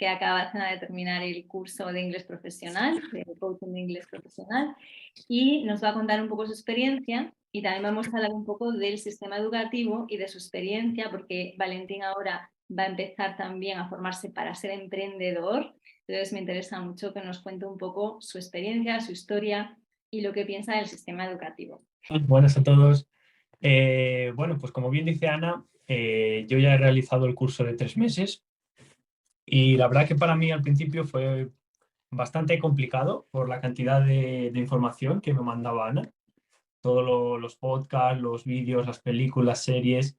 que acaba de terminar el curso de inglés profesional, de coaching de inglés profesional, y nos va a contar un poco su experiencia y también vamos a hablar un poco del sistema educativo y de su experiencia, porque Valentín ahora va a empezar también a formarse para ser emprendedor. Entonces me interesa mucho que nos cuente un poco su experiencia, su historia y lo que piensa del sistema educativo. Buenas a todos. Bueno, pues como bien dice Ana, yo ya he realizado el curso de 3 meses y la verdad que para mí al principio fue bastante complicado por la cantidad de información que me mandaba Ana. Todos los podcasts, los vídeos, las películas, series.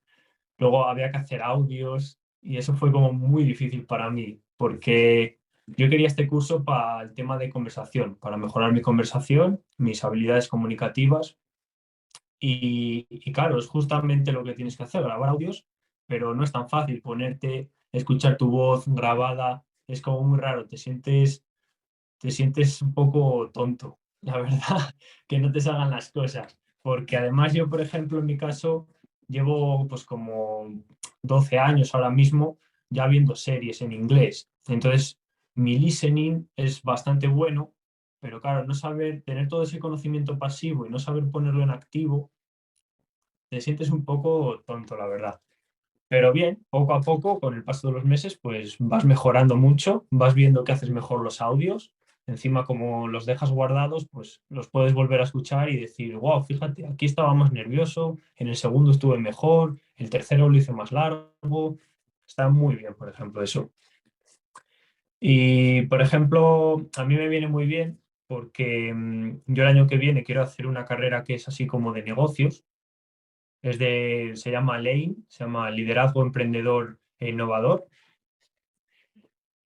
Luego había que hacer audios y eso fue como muy difícil para mí porque yo quería este curso para el tema de conversación, para mejorar mi conversación, mis habilidades comunicativas. Y claro, es justamente lo que tienes que hacer, grabar audios, pero no es tan fácil ponerte, escuchar tu voz grabada, es como muy raro, te sientes un poco tonto, la verdad, que no te salgan las cosas. Porque además yo, por ejemplo, en mi caso, llevo pues como 12 años ahora mismo ya viendo series en inglés. Entonces, mi listening es bastante bueno, pero claro, no saber tener todo ese conocimiento pasivo y no saber ponerlo en activo te sientes un poco tonto, la verdad. Pero bien, poco a poco, con el paso de los meses, pues vas mejorando mucho, vas viendo que haces mejor los audios. Encima, como los dejas guardados, pues los puedes volver a escuchar y decir, wow, fíjate, aquí estaba más nervioso, en el segundo estuve mejor, el tercero lo hice más largo. Está muy bien, por ejemplo, eso. Y, por ejemplo, a mí me viene muy bien porque yo el año que viene quiero hacer una carrera que es así como de negocios. Se llama Lane, se llama Liderazgo Emprendedor e Innovador.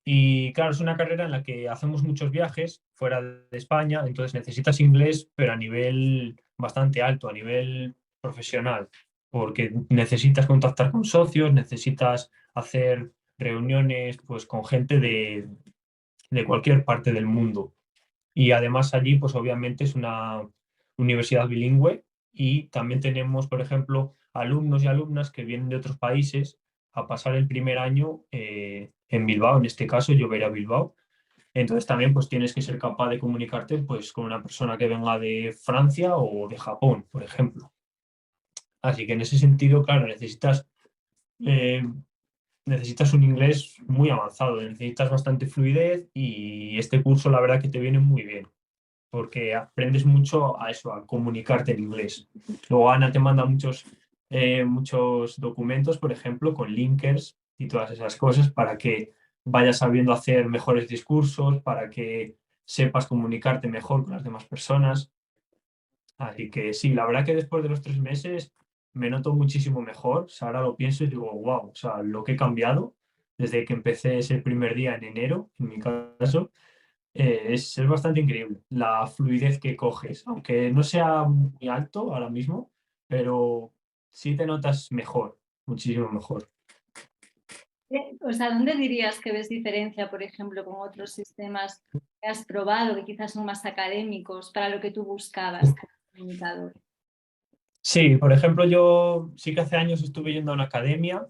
Y claro, es una carrera en la que hacemos muchos viajes fuera de España, entonces necesitas inglés, pero a nivel bastante alto, a nivel profesional, porque necesitas contactar con socios, necesitas hacer reuniones pues, con gente de cualquier parte del mundo. Y además allí, pues obviamente es una universidad bilingüe y también tenemos, por ejemplo, alumnos y alumnas que vienen de otros países a pasar el primer año en Bilbao. En este caso, yo voy a ir a Bilbao. Entonces también pues tienes que ser capaz de comunicarte pues con una persona que venga de Francia o de Japón, por ejemplo. Así que en ese sentido, claro, eh, necesitas un inglés muy avanzado, necesitas bastante fluidez y este curso la verdad que te viene muy bien porque aprendes mucho a eso, a comunicarte en inglés. Luego Ana te manda muchos documentos, por ejemplo, con linkers y todas esas cosas para que vayas sabiendo hacer mejores discursos, para que sepas comunicarte mejor con las demás personas. Así que sí, la verdad que después de los 3 meses me noto muchísimo mejor. O sea, ahora lo pienso y digo, wow, o sea, lo que he cambiado desde que empecé ese primer día en enero, en mi caso, es bastante increíble la fluidez que coges, aunque no sea muy alto ahora mismo, pero sí te notas mejor, muchísimo mejor. O sea, ¿dónde dirías que ves diferencia, por ejemplo, con otros sistemas que has probado, que quizás son más académicos para lo que tú buscabas como comunicador? Sí, por ejemplo, yo sí que hace años estuve yendo a una academia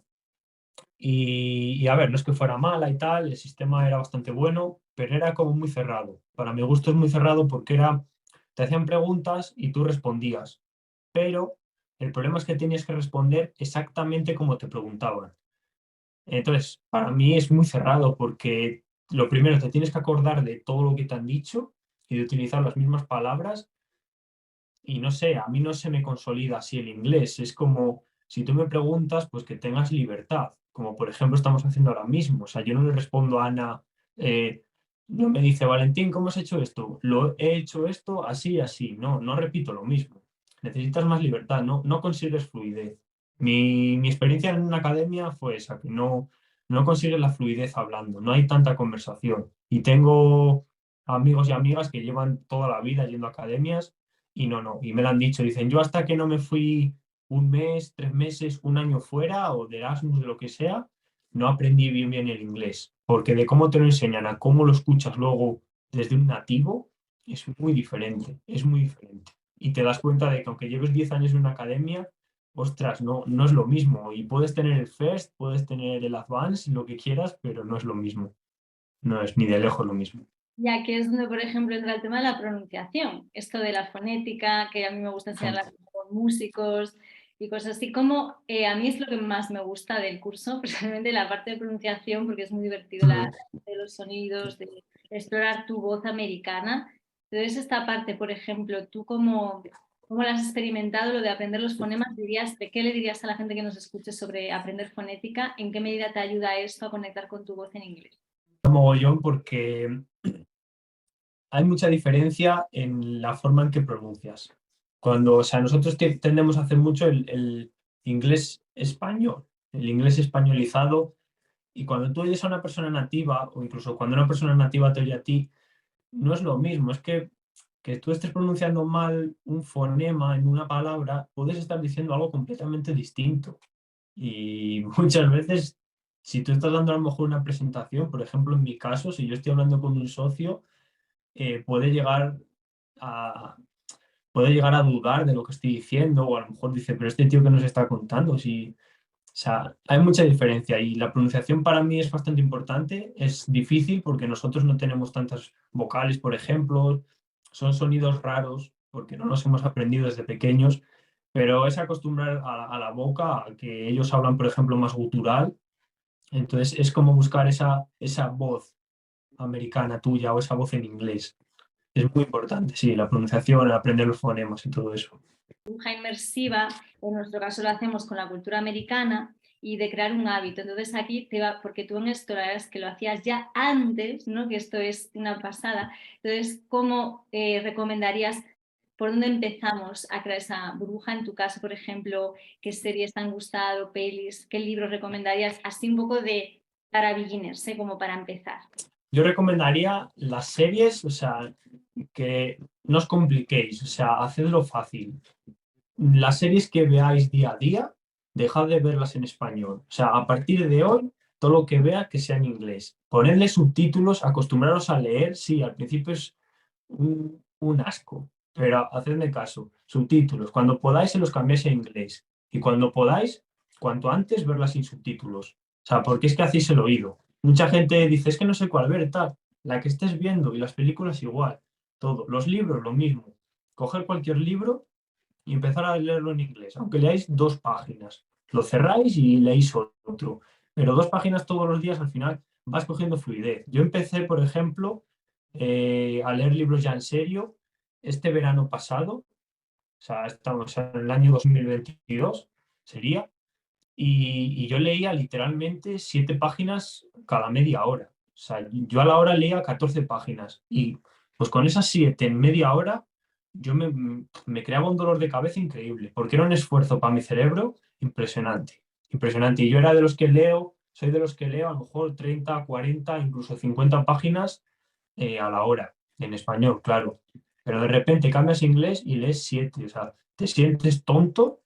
y a ver, no es que fuera mala y tal, el sistema era bastante bueno, pero era como muy cerrado. Para mi gusto es muy cerrado porque te hacían preguntas y tú respondías, pero el problema es que tenías que responder exactamente como te preguntaban. Entonces, para mí es muy cerrado porque lo primero, te tienes que acordar de todo lo que te han dicho y de utilizar las mismas palabras y no sé, a mí no se me consolida así el inglés. Es como si tú me preguntas, pues que tengas libertad, como por ejemplo estamos haciendo ahora mismo. O sea, yo no le respondo a Ana, no me dice, Valentín, ¿cómo has hecho esto? Lo he hecho esto así, así. No, no repito lo mismo. Necesitas más libertad, no consigues fluidez. Mi experiencia en una academia fue esa, que no consigues la fluidez hablando, no hay tanta conversación. Y tengo amigos y amigas que llevan toda la vida yendo a academias y y me lo han dicho, dicen, yo hasta que no me fui un mes, 3 meses, un año fuera o de Erasmus, de lo que sea, no aprendí bien el inglés, porque de cómo te lo enseñan a cómo lo escuchas luego desde un nativo es muy diferente, es muy diferente. Y te das cuenta de que aunque lleves 10 años en una academia, ostras, no es lo mismo. Y puedes tener el First, puedes tener el Advanced, lo que quieras, pero no es lo mismo. no es ni de lejos lo mismo. Ya que es donde, por ejemplo, entra el tema de la pronunciación, esto de la fonética, que a mí me gusta enseñarla con músicos y cosas así, como a mí es lo que más me gusta del curso, precisamente la parte de pronunciación, porque es muy divertido la de los sonidos, de explorar tu voz americana. Entonces, esta parte, por ejemplo, tú cómo la has experimentado, lo de aprender los fonemas, ¿de qué le dirías a la gente que nos escuche sobre aprender fonética? ¿En qué medida te ayuda esto a conectar con tu voz en inglés? Mogollón porque hay mucha diferencia en la forma en que pronuncias. Cuando, o sea, nosotros tendemos a hacer mucho el inglés español, el inglés españolizado, y cuando tú oyes a una persona nativa, o incluso cuando una persona nativa te oye a ti, no es lo mismo, es que tú estés pronunciando mal un fonema en una palabra, puedes estar diciendo algo completamente distinto. Y muchas veces, si tú estás dando a lo mejor una presentación, por ejemplo, en mi caso, si yo estoy hablando con un socio, puede llegar a, puede llegar a dudar de lo que estoy diciendo, o a lo mejor dice, pero este tío que nos está contando, si, o sea, hay mucha diferencia y la pronunciación para mí es bastante importante. Es difícil porque nosotros no tenemos tantas vocales, por ejemplo, son sonidos raros porque no los hemos aprendido desde pequeños, pero es acostumbrar a la boca a que ellos hablan, por ejemplo, más gutural. Entonces es como buscar esa voz americana tuya o esa voz en inglés. Es muy importante, sí, la pronunciación, aprender los fonemas y todo eso. Dibuja inmersiva, en nuestro caso lo hacemos con la cultura americana y de crear un hábito. Entonces aquí te va, porque tú en esto la verdad es que lo hacías ya antes, ¿no? Que esto es una pasada. Entonces, ¿cómo recomendarías, por dónde empezamos a crear esa burbuja? En tu caso, por ejemplo, ¿qué series te han gustado, pelis? ¿Qué libros recomendarías? Así un poco de para beginners, ¿eh? Como para empezar. Yo recomendaría las series, o sea, que no os compliquéis, o sea, hacedlo fácil. Las series que veáis día a día, dejad de verlas en español. O sea, a partir de hoy, todo lo que vea que sea en inglés. Ponedle subtítulos, acostumbraros a leer, sí, al principio es un asco, pero hacedme caso, subtítulos. Cuando podáis, se los cambiáis a inglés. Y cuando podáis, cuanto antes, verlas sin subtítulos. O sea, porque es que hacéis el oído. Mucha gente dice, es que no sé cuál ver, tal. La que estés viendo y las películas igual. Todo. Los libros, lo mismo. Coger cualquier libro y empezar a leerlo en inglés. Aunque leáis 2 páginas. Lo cerráis y leéis otro. Pero 2 páginas todos los días, al final, vas cogiendo fluidez. Yo empecé, por ejemplo, a leer libros ya en serio este verano pasado. O sea, estamos en el año 2022, sería. Y yo leía literalmente 7 páginas cada media hora. O sea, yo a la hora leía 14 páginas. Y pues con esas 7 en media hora, yo me creaba un dolor de cabeza increíble, porque era un esfuerzo para mi cerebro impresionante. Impresionante. Y yo era de los que leo, soy de los que leo a lo mejor 30 40 incluso 50 páginas a la hora, en español, claro. Pero de repente cambias a inglés y lees 7. O sea, te sientes tonto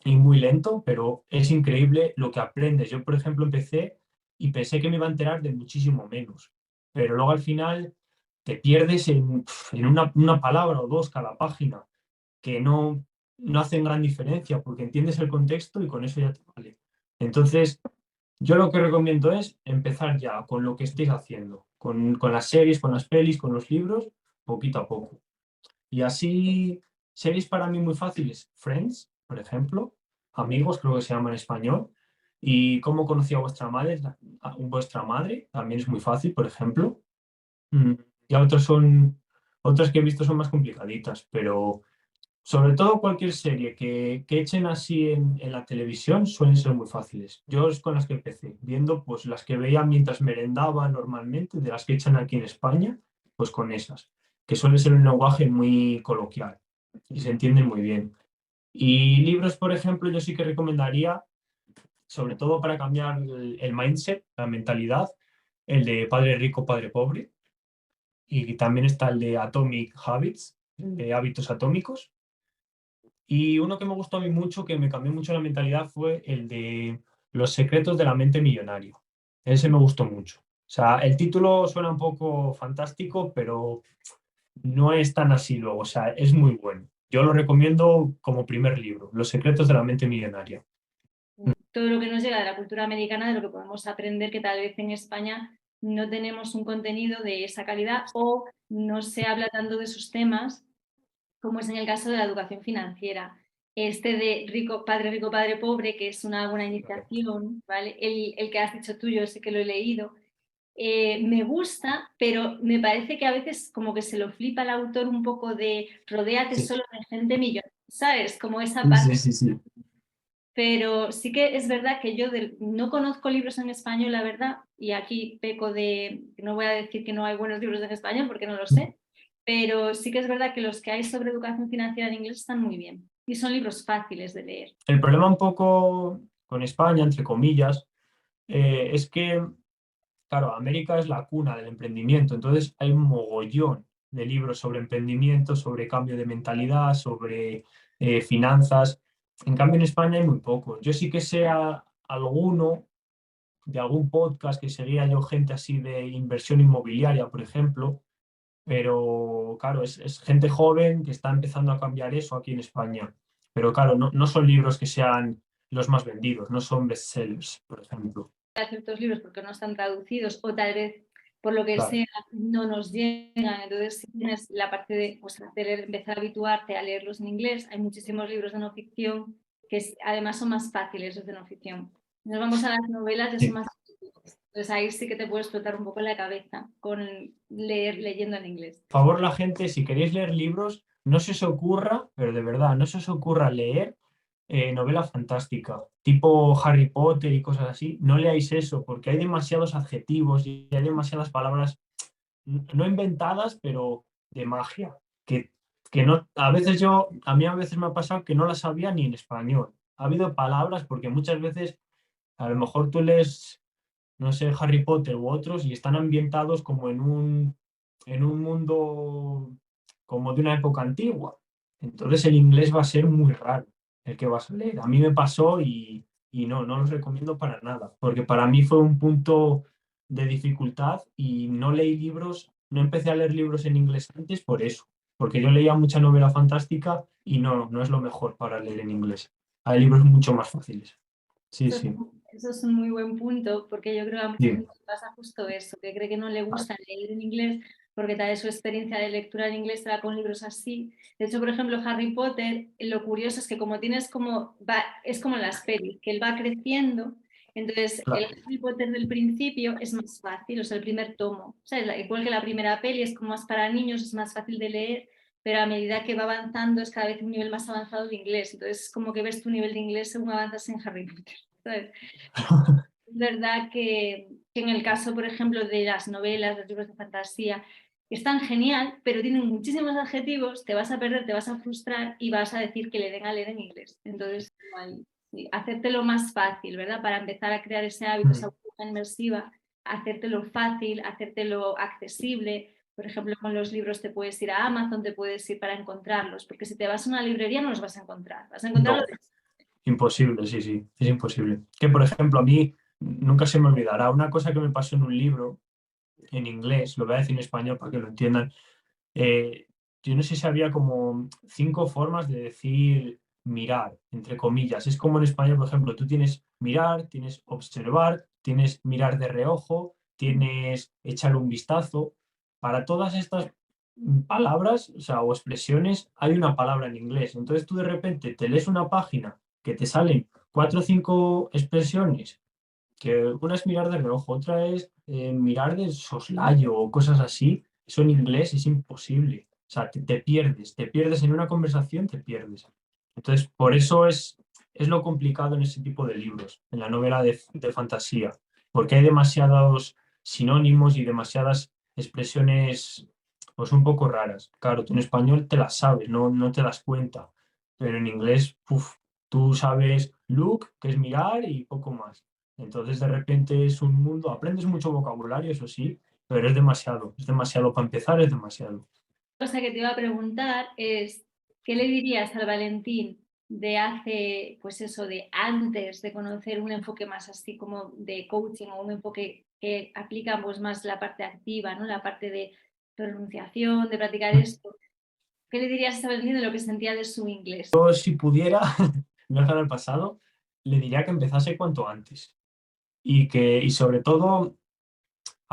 y muy lento, pero es increíble lo que aprendes. Yo, por ejemplo, empecé y pensé que me iba a enterar de muchísimo menos, pero luego al final te pierdes en una palabra o dos cada página, que no hacen gran diferencia porque entiendes el contexto y con eso ya te vale. Entonces, yo lo que recomiendo es empezar ya con lo que estéis haciendo, con las series, con las pelis, con los libros, poquito a poco. Y así, series para mí muy fáciles. Friends, por ejemplo. Amigos, creo que se llama en español. Y cómo conocí a vuestra madre. Vuestra madre también es muy fácil, por ejemplo. Mm, Y otras que he visto son más complicaditas, pero sobre todo cualquier serie que echen así en la televisión suelen ser muy fáciles. Yo es con las que empecé, viendo pues las que veía mientras merendaba normalmente, de las que echan aquí en España, pues con esas, que suele ser un lenguaje muy coloquial y se entienden muy bien. Y libros, por ejemplo, yo sí que recomendaría, sobre todo para cambiar el mindset, la mentalidad, el de Padre Rico, Padre Pobre, y también está el de Atomic Habits, de hábitos atómicos. Y uno que me gustó a mí mucho, que me cambió mucho la mentalidad, fue el de Los secretos de la mente millonario. Ese me gustó mucho. O sea, el título suena un poco fantástico, pero no es tan así luego. O sea, es muy bueno. Yo lo recomiendo como primer libro, Los secretos de la mente millonaria. Todo lo que nos llega de la cultura americana, de lo que podemos aprender, que tal vez en España no tenemos un contenido de esa calidad o no se habla tanto de esos temas como es en el caso de la educación financiera. Este de padre rico, padre pobre, que es una buena iniciación, ¿vale? El que has dicho tú, yo sé que lo he leído. Me gusta, pero me parece que a veces como que se lo flipa el autor un poco de rodéate Sí, solo de gente millonaria, ¿sabes? Como esa sí, parte. sí, sí, sí. Pero sí que es verdad que yo no conozco libros en español, la verdad, y aquí peco de, no voy a decir que no hay buenos libros en español porque no lo sé, pero sí que es verdad que los que hay sobre educación financiera en inglés están muy bien y son libros fáciles de leer. El problema un poco con España, entre comillas, es que, claro, América es la cuna del emprendimiento, entonces hay un mogollón de libros sobre emprendimiento, sobre cambio de mentalidad, sobre finanzas. En cambio, en España hay muy pocos. Yo sí que sé alguno de algún podcast que seguía yo gente así de inversión inmobiliaria, por ejemplo, pero claro, es gente joven que está empezando a cambiar eso aquí en España. Pero claro, no son libros que sean los más vendidos, no son bestsellers, por ejemplo. A ciertos libros porque no están traducidos o tal vez por lo que Claro, sea no nos llegan, entonces si tienes la parte de pues, empezar a habituarte a leerlos en inglés, hay muchísimos libros de no ficción que además son más fáciles los de no ficción. Nos vamos a las novelas, ya son sí. más difíciles. Entonces ahí sí que te puedes explotar un poco la cabeza con leyendo en inglés. Por favor, la gente, si queréis leer libros, no se os ocurra, pero de verdad, no se os ocurra leer novela fantástica, tipo Harry Potter y cosas así. No leáis eso, porque hay demasiados adjetivos y hay demasiadas palabras no inventadas, pero de magia, que no, a mí a veces me ha pasado que no las sabía ni en español. Ha habido palabras, porque muchas veces a lo mejor tú lees, no sé, Harry Potter u otros y están ambientados como en un mundo como de una época antigua. Entonces el inglés va a ser muy raro el que vas a leer. A mí me pasó y no los recomiendo para nada, porque para mí fue un punto de dificultad y no leí libros, no empecé a leer libros en inglés antes por eso, porque yo leía mucha novela fantástica y no es lo mejor para leer en inglés. Hay libros mucho más fáciles. Sí, Eso es, sí, eso es un muy buen punto, porque yo creo que a mucha sí, gente le pasa justo eso, que cree que no le gusta leer en inglés porque tal vez su experiencia de lectura en inglés será con libros así. De hecho, por ejemplo, Harry Potter, lo curioso es que como tienes es como en las pelis, que él va creciendo, entonces el claro. Harry Potter del principio es más fácil, o sea, el primer tomo, o sea, igual que la primera peli es como más para niños, es más fácil de leer, pero a medida que va avanzando es cada vez un nivel más avanzado de inglés. Entonces, es como que ves tu nivel de inglés según avanzas en Harry Potter. ¿Sabes? Es verdad que en el caso, por ejemplo, de las novelas, de los libros de fantasía, están genial, pero tienen muchísimos adjetivos, te vas a perder, te vas a frustrar y vas a decir que le den a leer en inglés. Entonces, igual, sí, hacértelo más fácil, ¿verdad? Para empezar a crear ese hábito, esa Mm. burbuja inmersiva, hacértelo fácil, hacértelo accesible. Por ejemplo, con los libros te puedes ir a Amazon, te puedes ir para encontrarlos, porque si te vas a una librería no los vas a encontrar, vas a encontrarlos. No, imposible, sí, sí, es imposible. Que, por ejemplo, a mí nunca se me olvidará una cosa que me pasó en un libro en inglés, lo voy a decir en español para que lo entiendan. Eh, yo no sé si había como 5 formas de decir mirar, entre comillas. Es como en español, por ejemplo, tú tienes mirar, tienes observar, tienes mirar de reojo, tienes echar un vistazo. Para todas estas palabras, o sea, o expresiones, hay una palabra en inglés. Entonces tú de repente te lees una página que te salen 4 o 5 expresiones, que una es mirar de reojo, otra es mirar de soslayo o cosas así. Eso en inglés es imposible. O sea, te pierdes en una conversación, te pierdes. Entonces, por eso es lo complicado en ese tipo de libros, en la novela de fantasía, porque hay demasiados sinónimos y demasiadas expresiones, pues un poco raras. Claro, tú en español te las sabes, no te das cuenta, pero en inglés, uf, tú sabes look, que es mirar y poco más. Entonces, de repente es un mundo, aprendes mucho vocabulario, eso sí, pero es demasiado para empezar, es demasiado. Cosa que te iba a preguntar es, ¿qué le dirías al Valentín de hace, pues eso, de antes de conocer un enfoque más así como de coaching o un enfoque que aplica pues más la parte activa, ¿no? La parte de pronunciación, de practicar esto? ¿Qué le dirías a ese Valentín de lo que sentía de su inglés? Yo, si pudiera viajar al pasado, le diría que empezase cuanto antes y sobre todo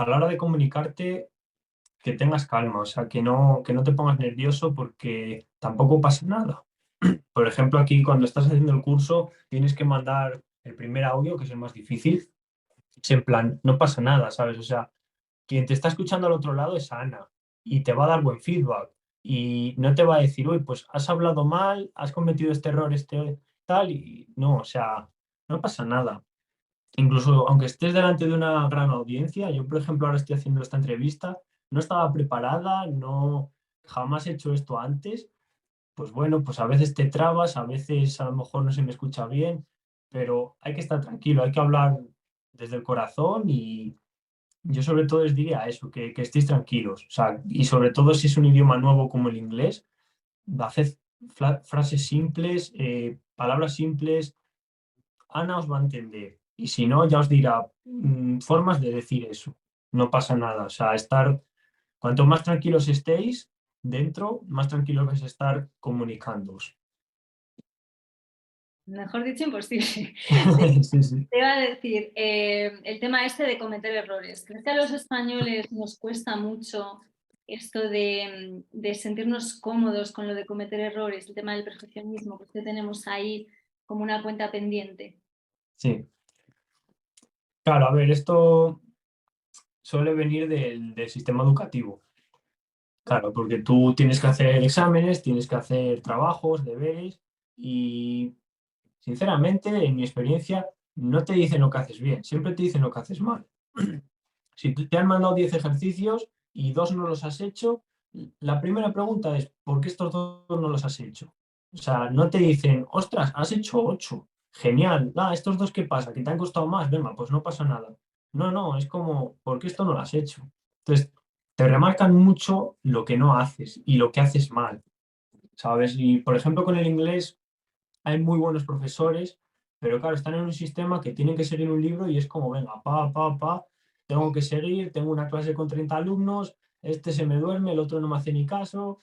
a la hora de comunicarte, que tengas calma, o sea, que no te pongas nervioso porque tampoco pasa nada. Por ejemplo, aquí cuando estás haciendo el curso, tienes que mandar el primer audio, que es el más difícil. Es en plan, no pasa nada, ¿sabes? O sea, quien te está escuchando al otro lado es Ana y te va a dar buen feedback y no te va a decir, uy, pues has hablado mal, has cometido este error, este tal, y no, o sea, no pasa nada. Incluso aunque estés delante de una gran audiencia, yo por ejemplo ahora estoy haciendo esta entrevista, no estaba preparada, no, jamás he hecho esto antes, pues bueno, pues a veces te trabas, a veces a lo mejor no se me escucha bien, pero hay que estar tranquilo, hay que hablar desde el corazón y yo sobre todo les diría eso, que estéis tranquilos, o sea, y sobre todo si es un idioma nuevo como el inglés, haced frases simples, palabras simples. Ana os va a entender. Y si no, ya os dirá formas de decir eso. No pasa nada. O sea, cuanto más tranquilos estéis dentro, más tranquilos vais a estar comunicándoos. Mejor dicho, imposible. Sí, sí. Te iba a decir, el tema este de cometer errores. ¿Crees que a los españoles nos cuesta mucho esto de sentirnos cómodos con lo de cometer errores, el tema del perfeccionismo, que tenemos ahí como una cuenta pendiente? Sí. Claro, a ver, esto suele venir del sistema educativo. Claro, porque tú tienes que hacer exámenes, tienes que hacer trabajos, deberes y sinceramente, en mi experiencia, no te dicen lo que haces bien, siempre te dicen lo que haces mal. Si te han mandado 10 ejercicios y dos no los has hecho, la primera pregunta es, ¿por qué estos dos no los has hecho? O sea, no te dicen, ostras, has hecho 8, genial, estos dos, ¿qué pasa? ¿Que te han costado más? Venga, pues no pasa nada. No, no, es como, ¿por qué esto no lo has hecho? Entonces, te remarcan mucho lo que no haces y lo que haces mal, ¿sabes? Y, por ejemplo, con el inglés hay muy buenos profesores, pero claro, están en un sistema que tienen que seguir un libro y es como, venga, tengo que seguir, tengo una clase con 30 alumnos, este se me duerme, el otro no me hace ni caso.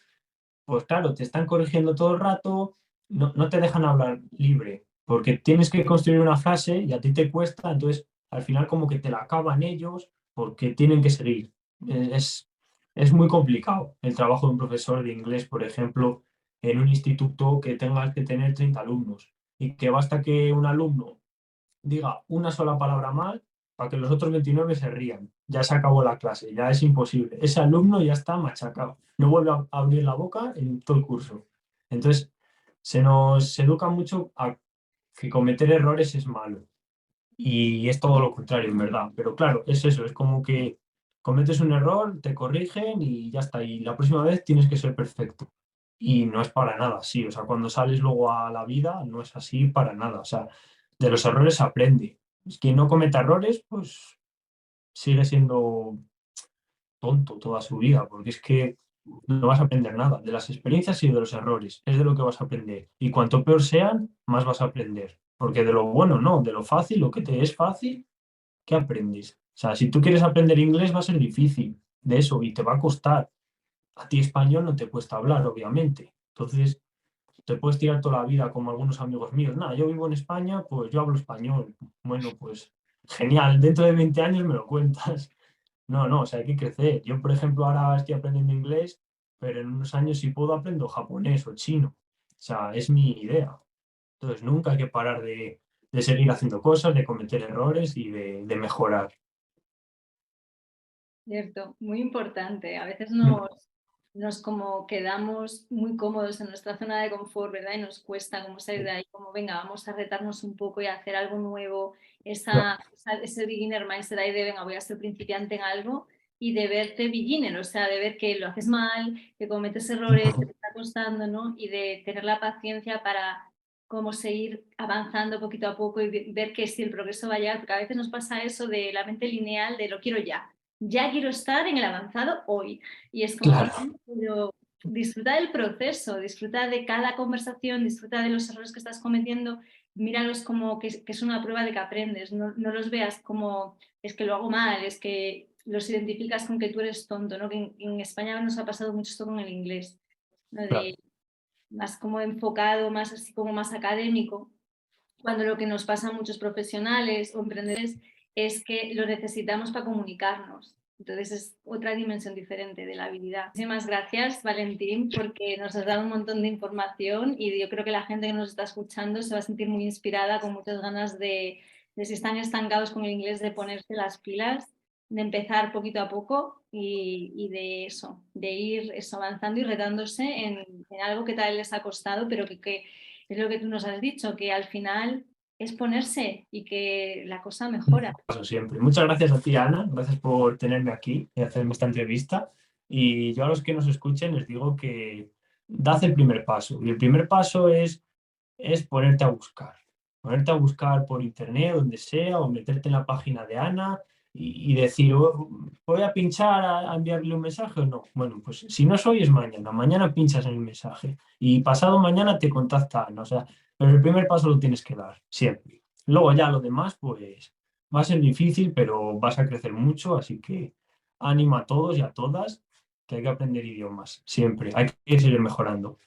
Pues claro, te están corrigiendo todo el rato, no te dejan hablar libre, porque tienes que construir una frase y a ti te cuesta, entonces al final como que te la acaban ellos porque tienen que seguir. Es, es muy complicado el trabajo de un profesor de inglés, por ejemplo, en un instituto que tengas que tener 30 alumnos y que basta que un alumno diga una sola palabra mal para que los otros 29 se rían. Ya se acabó la clase, ya es imposible. Ese alumno ya está machacado. No vuelve a abrir la boca en todo el curso. Entonces, se nos educa mucho a que cometer errores es malo. Y es todo lo contrario, en verdad. Pero claro, es eso, es como que cometes un error, te corrigen y ya está. Y la próxima vez tienes que ser perfecto. Y no es para nada así. O sea, cuando sales luego a la vida, no es así para nada. O sea, de los errores se aprende. Quien no cometa errores, pues sigue siendo tonto toda su vida, porque es que no vas a aprender nada. De las experiencias y de los errores, es de lo que vas a aprender. Y cuanto peor sean, más vas a aprender. Porque de lo bueno no, de lo fácil, lo que te es fácil, ¿qué aprendes? O sea, si tú quieres aprender inglés va a ser difícil de eso y te va a costar. A ti español no te cuesta hablar, obviamente. Entonces, te puedes tirar toda la vida como algunos amigos míos. Nada, yo vivo en España, pues yo hablo español. Bueno, pues genial, dentro de 20 años me lo cuentas. No, no, o sea, hay que crecer. Yo, por ejemplo, ahora estoy aprendiendo inglés, pero en unos años si puedo aprendo japonés o chino. O sea, es mi idea. Entonces, nunca hay que parar de seguir haciendo cosas, de cometer errores y de mejorar. Cierto, muy importante. A veces Mm, nos como quedamos muy cómodos en nuestra zona de confort, ¿verdad? Y nos cuesta como salir de ahí, como venga, vamos a retarnos un poco y a hacer algo nuevo, claro, ese beginner mindset ahí de venga, voy a ser principiante en algo y de verte beginner, o sea, de ver que lo haces mal, que cometes errores, que te está costando, ¿no? Y de tener la paciencia para como seguir avanzando poquito a poco y ver que si el progreso va a llegar, porque a veces nos pasa eso de la mente lineal de lo quiero ya quiero estar en el avanzado hoy. Y es como, claro, bueno, pero disfruta del proceso, disfruta de cada conversación, disfruta de los errores que estás cometiendo, míralos como que es una prueba de que aprendes, no los veas como es que lo hago mal, es que los identificas con que tú eres tonto, ¿no? Que en España nos ha pasado mucho esto con el inglés, ¿no? claro, De más como enfocado, más así como más académico, cuando lo que nos pasa a muchos profesionales o emprendedores es que lo necesitamos para comunicarnos. Entonces es otra dimensión diferente de la habilidad. Muchísimas gracias, Valentín, porque nos has dado un montón de información y yo creo que la gente que nos está escuchando se va a sentir muy inspirada, con muchas ganas de si están estancados con el inglés, de ponerse las pilas, de empezar poquito a poco y de eso, de ir eso, avanzando y retándose en algo que tal vez les ha costado, pero que es lo que tú nos has dicho, que al final es ponerse y que la cosa mejora. Paso siempre. Muchas gracias a ti, Ana. Gracias por tenerme aquí y hacerme esta entrevista. Y yo a los que nos escuchen les digo que dad el primer paso. Y el primer paso es ponerte a buscar. Ponerte a buscar por internet, donde sea, o meterte en la página de Ana y decir, "Oh, ¿voy a pinchar a enviarle un mensaje o no?". Bueno, pues si no es hoy, es mañana. Mañana pinchas en el mensaje y pasado mañana te contacta Ana. O sea, pero el primer paso lo tienes que dar, siempre. Luego ya lo demás, pues va a ser difícil, pero vas a crecer mucho, así que ánimo a todos y a todas, que hay que aprender idiomas, siempre. Hay que seguir mejorando.